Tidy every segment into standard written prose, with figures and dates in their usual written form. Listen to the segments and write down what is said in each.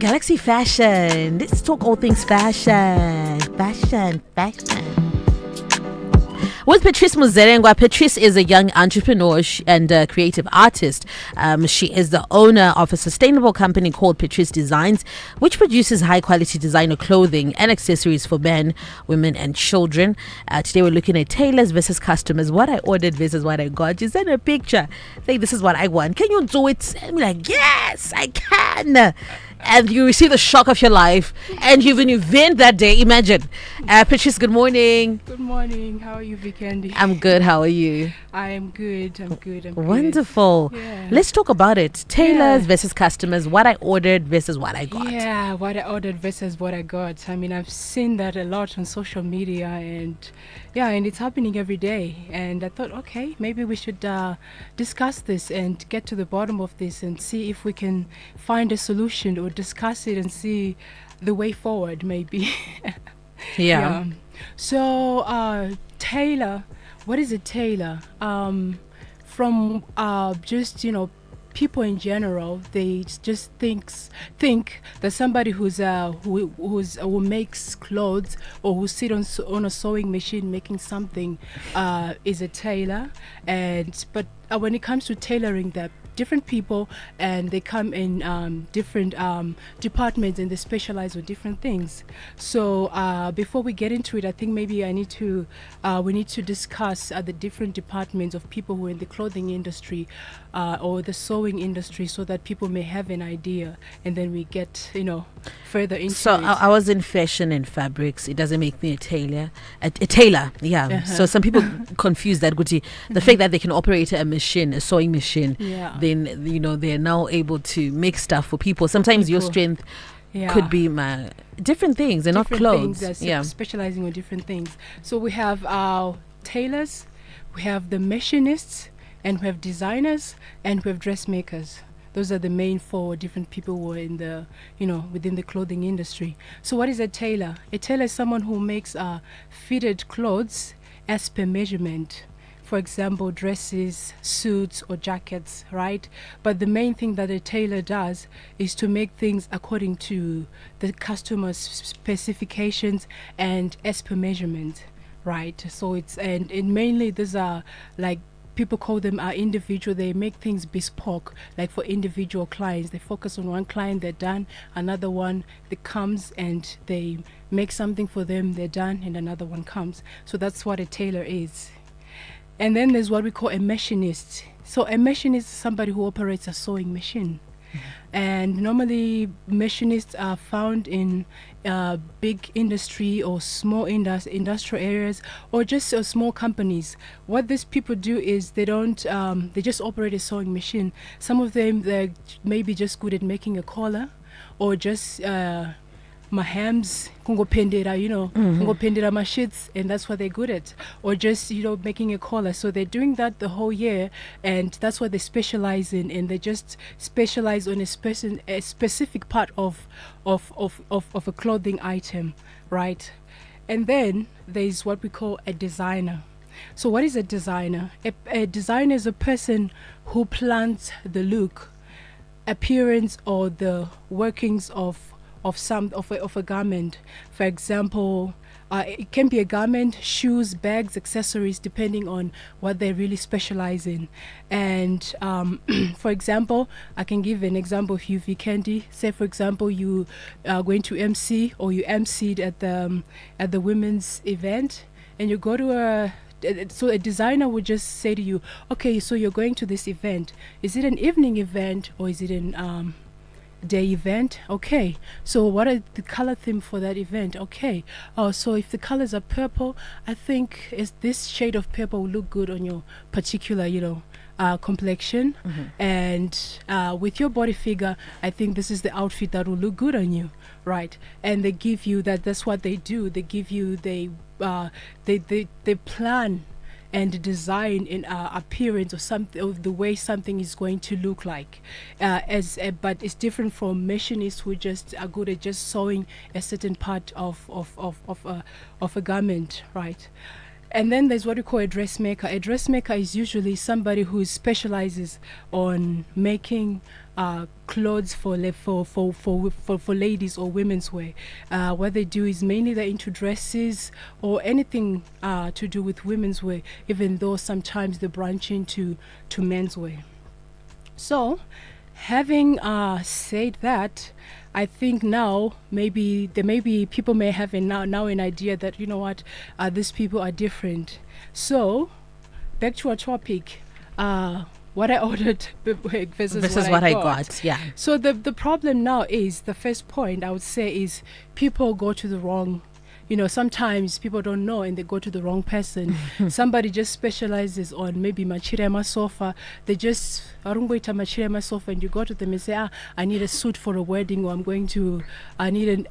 Galaxy Fashion. Let's talk all things fashion. Fashion. With Petreace Muzerengwa, Petreace is a young entrepreneur and a creative artist. She is the owner of a sustainable company called Petreace Designs, which produces high-quality designer clothing and accessories for men, women, and children. Today, we're looking at tailors versus customers. What I ordered versus what I got. You send a picture, say, this is what I want. Can you do it? And I'm like, yes, I can. And you receive the shock of your life, and you have an event that day. Imagine. Petreace, good morning. Good morning. How are you, Vikendi? I'm good. How are you? I am good. I'm good. Wonderful. Yeah. Let's talk about it. Tailors versus customers. What I ordered versus what I got. Yeah, what I ordered versus what I got. I mean, I've seen that a lot on social media, and it's happening every day. And I thought, okay, maybe we should discuss this and get to the bottom of this and see if we can find a solution or discuss it and see the way forward, maybe. Yeah. So, tailor. What is a tailor? From just people in general, they just think that somebody who makes clothes or who sit on a sewing machine making something is a tailor. But when it comes to tailoring, that different people, and they come in different departments, and they specialize with different things. So before we get into it, I think maybe we need to discuss the different departments of people who are in the clothing industry or the sewing industry, so that people may have an idea, and then we get further into So it. I was in fashion and fabrics. It doesn't make me a tailor. A tailor, yeah. Uh-huh. So some people confuse that. Guti, the fact that they can operate a machine, a sewing machine, Yeah. then they're now able to make stuff for people. Sometimes your strength could be different things and not clothes. Things, specializing on different things. So we have our tailors, we have the machinists, and we have designers, and we have dressmakers. Those are the main four different people who are in the, within the clothing industry. So what is a tailor? A tailor is someone who makes fitted clothes as per measurement. For example, dresses, suits, or jackets, right? But the main thing that a tailor does is to make things according to the customer's specifications and as per measurement, right? So and mainly these are like, people call them individual. They make things bespoke, like for individual clients. They focus on one client, they're done. Another one that comes and they make something for them, they're done, and another one comes. So that's what a tailor is. And then there's what we call a machinist. So a machinist is somebody who operates a sewing machine. And normally machinists are found in big industry or small industrial areas, or just small companies. What these people do is they just operate a sewing machine. Some of them, they're maybe just good at making a collar, or just mahams, kungopendera mashits, and that's what they're good at. Or just making a collar. So they're doing that the whole year, and that's what they specialize in. And they just specialize on a specific part of a clothing item, right? And then there's what we call a designer. So what is a designer? A designer is a person who plans the look, appearance, or the workings of a garment. For example, it can be a garment, shoes, bags, accessories, depending on what they really specialize in. And for example, I can give an example of you, Vikendi. Say, for example, you are going to MC, or you MC'd at the women's event, and you go to so a designer would just say to you, okay, so you're going to this event. Is it an evening event, or is it an day event? Okay, so what are the color theme for that event? Okay, so if the colors are purple, I think this shade of purple will look good on your particular complexion. And with your body figure, I think this is the outfit that will look good on you, right? And they give you that's what they do. They give you they plan and design in appearance or something, of the way something is going to look like. But it's different from machinists who just are good at just sewing a certain part of a garment, right? And then there's what we call a dressmaker. A dressmaker is usually somebody who specializes on making clothes for ladies or women's wear. What they do is mainly they're into dresses or anything to do with women's wear, even though sometimes they branch into men's wear. So, having said that, I think now maybe people may have now an idea that, you know what, these people are different. So, back to our topic, what I ordered versus what I got. Yeah. So the problem now is, the first point I would say is, people go to the wrong. Sometimes people don't know and they go to the wrong person. Somebody just specializes on maybe machirema sofa. They just arungoita machirema sofa, and you go to them and say, I need a suit for a wedding, or I need a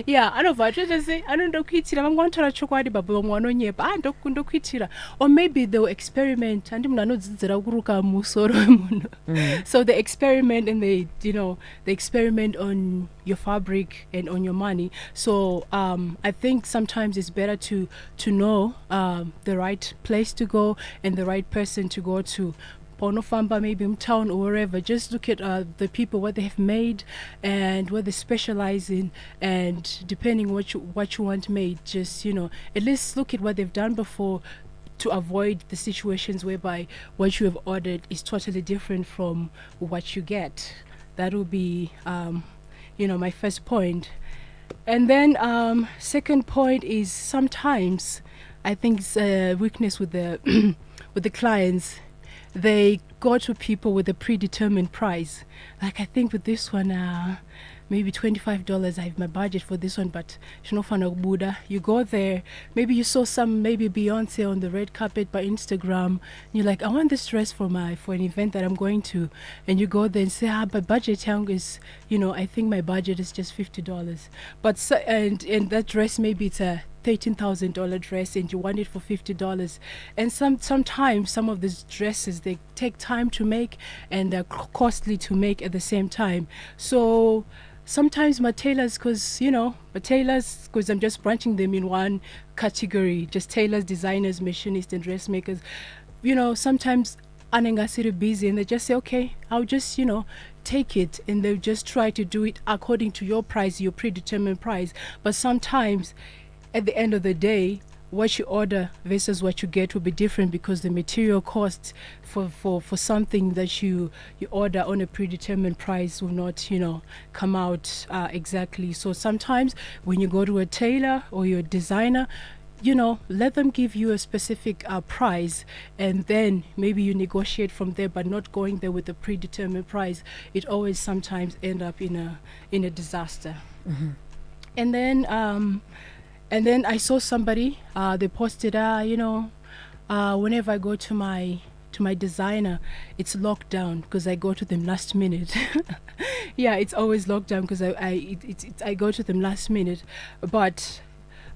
yeah, I know, but just say I don't quitira. I'm going to chokwadi babo mwana nyepa. I don't quitira. Or maybe they'll experiment. And so they experiment, and they experiment on your fabric and on your money. So I think sometimes it's better to know the right place to go and the right person to go to. Ponofamba, maybe in town or wherever. Just look at the people, what they have made and what they specialize in, and depending what you want made, just at least look at what they've done before, to avoid the situations whereby what you have ordered is totally different from what you get. That will be my first point. And then second point is, sometimes I think it's a weakness with the with the clients. They go to people with a predetermined price. Like, I think with this one, maybe $25, I have my budget for this one, but Buddha. You go there, maybe you saw maybe Beyonce on the red carpet by Instagram, and you're like, I want this dress for an event that I'm going to, and you go there and say, but budget is, I think my budget is just $50, but and that dress, maybe it's a $13,000 dress and you want it for $50, and sometimes some of these dresses, they take time to make and they're costly to make at the same time. So sometimes my tailors, because I'm just branching them in one category, just tailors, designers, machinists, and dressmakers, sometimes anengasiri busy, and they just say, okay, I'll just take it, and they'll just try to do it according to your price, your predetermined price. But sometimes at the end of the day, what you order versus what you get will be different, because the material cost for something that you order on a predetermined price will not come out exactly. So sometimes when you go to a tailor or your designer, let them give you a specific price, and then maybe you negotiate from there, but not going there with a predetermined price. It always sometimes end up in a disaster. Mm-hmm. And then I saw somebody, they posted, whenever I go to my designer, it's locked down because I go to them last minute. Yeah, it's always locked down because I go to them last minute. But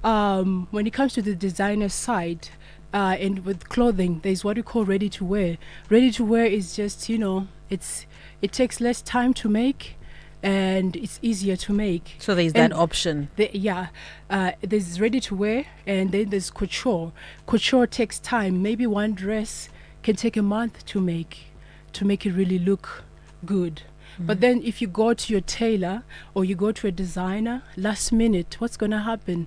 when it comes to the designer side, and with clothing, there's what we call ready to wear. Ready to wear is just, it takes less time to make, and it's easier to make. So there's that option. There's ready to wear, and then there's couture. Couture takes time. Maybe one dress can take a month to make it really look good. Mm-hmm. But then if you go to your tailor or you go to a designer last minute, what's going to happen?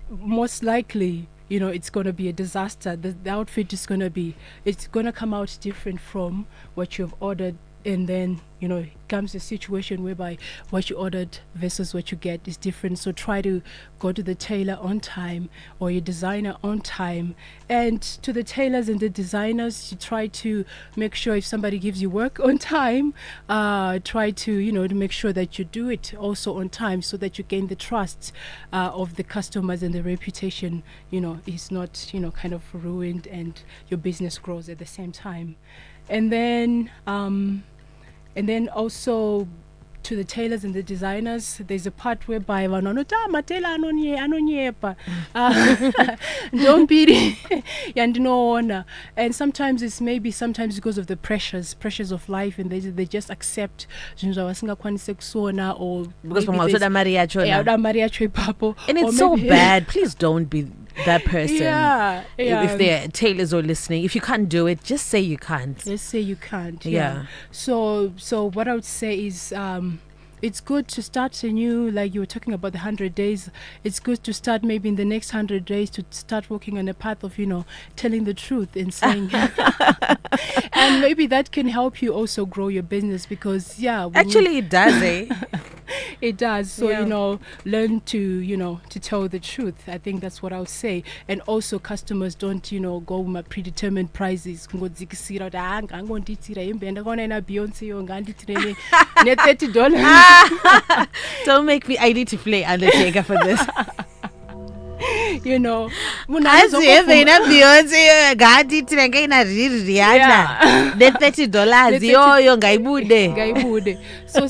Most likely, it's going to be a disaster. The outfit is going to come out different from what you've ordered. And then, it comes a situation whereby what you ordered versus what you get is different. So try to go to the tailor on time or your designer on time. And to the tailors and the designers, you try to make sure if somebody gives you work on time, try to, to make sure that you do it also on time, so that you gain the trust of the customers, and the reputation, is not, kind of ruined, and your business grows at the same time. And then also to the tailors and the designers, there's a part whereby don't be and sometimes it's maybe because of the pressures of life, and they just accept or Because and or it's so bad. Please don't be that person. If they're tailors or listening, if you can't do it, just say you can't. Let's say you can't. Yeah. So what I would say is it's good to start a new, like you were talking about the 100 days. It's good to start maybe in the next 100 days to start working on a path of, telling the truth and saying, and maybe that can help you also grow your business because, actually it does, eh? It does. So, learn to tell the truth. I think that's what I would say. And also customers don't, go with my predetermined prices. $30. Don't make me. I need to play Undertaker for this. As Beyonce gati tinengaina Rihanna the $30 yo ngaibude. So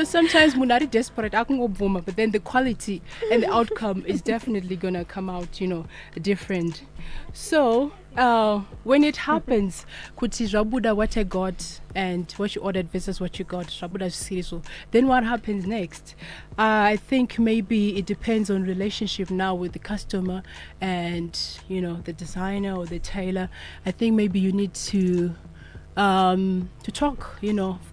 sometimes munari desperate akungobvuma, but then the quality and the outcome is definitely gonna come out different. So when it happens, kuti zvabuda what I got and what you ordered versus what you got, zvabuda zvisiri, then what happens next? I think maybe it depends on relationship now with the customer and the designer or the tailor. I think maybe you need to talk,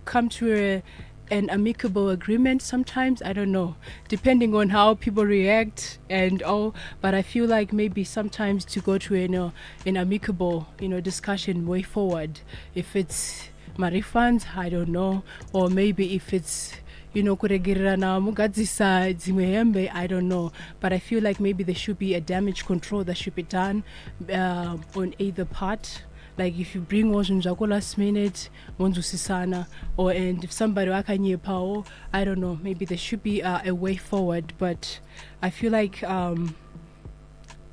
come to an amicable agreement sometimes. I don't know, depending on how people react and all, but I feel like maybe sometimes to go to an amicable discussion way forward. If it's my refunds, I don't know, or maybe if it's kuregerana mugadzisa dzimwe hembe, I don't know, but I feel like maybe there should be a damage control that should be done on either part. Like if you bring wazunzako last minute, monzusisana, and if somebody wakanyepa, I don't know, maybe there should be a way forward. But I feel like at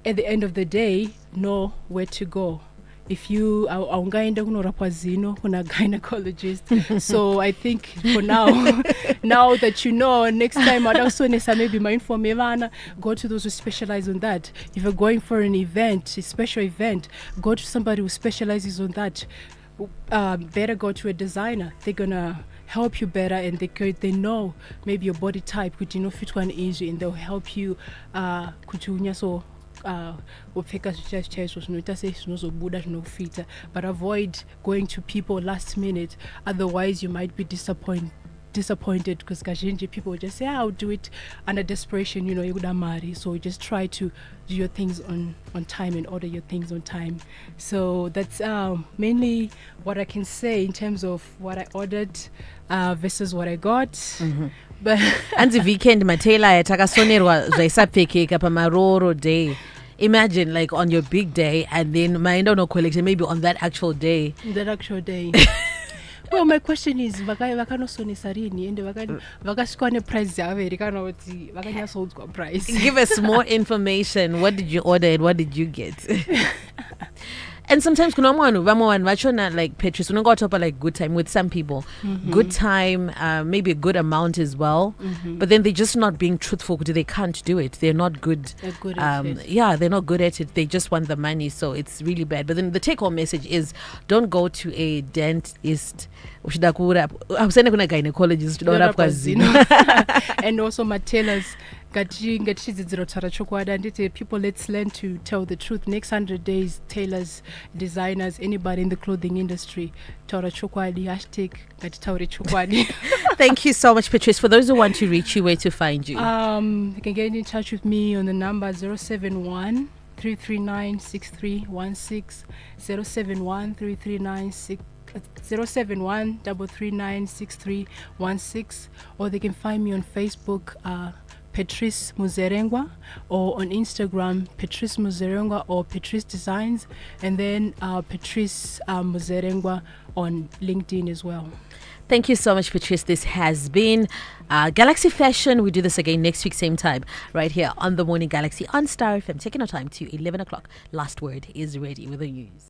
the end of the day, know where to go. If you are kuna gynecologist, so I think for now, now that next time maybe my informevana, go to those who specialize on that. If you're going for an event, a special event, go to somebody who specializes on that. Better go to a designer. They're gonna help you better, and they know maybe your body type, could fit one easy, and they'll help you but avoid going to people last minute, otherwise you might be disappointed because kazhinji people just say I'll do it under desperation, so just try to do your things on time and order your things on time. So that's mainly what I can say in terms of what I ordered versus what I got. But and the weekend matela yatakasonerwa zvaisapfekeka pamaroro day. Imagine like on your big day and then maenda no collection maybe on that actual day. Well, my question is vakanosonesa rini ende vakasvika neprice yaveri kana kuti vakanyatsoudzwa price. Give us more information. What did you order and what did you get? And sometimes kuna vanhu vachona like Petreace unonga watopa like good time with some people. Good time, maybe a good amount as well. But then they're just not being truthful because they can't do it. They're not good. They're good at it. Yeah, they're not good at it. They just want the money, so it's really bad. But then the take-home message is don't go to a dentist. Kuna gynecologist. And also my tailors. People, let's learn to tell the truth. Next 100 days, tailors, designers, anybody in the clothing industry, Thank you so much, Petreace. For those who want to reach you, where to find you? You can get in touch with me on the number 071 339 6316, 071 339 071 339 6316, or they can find me on Facebook, Petreace Muzerengwa, or on Instagram, Petreace Muzerengwa or Petreace Designs, and then Petreace Muzerengwa on LinkedIn as well. Thank you so much, Petreace. This has been Galaxy Fashion. We do this again next week, same time, right here on The Morning Galaxy on Star FM. Taking our time to 11 o'clock. Last word is ready with the news.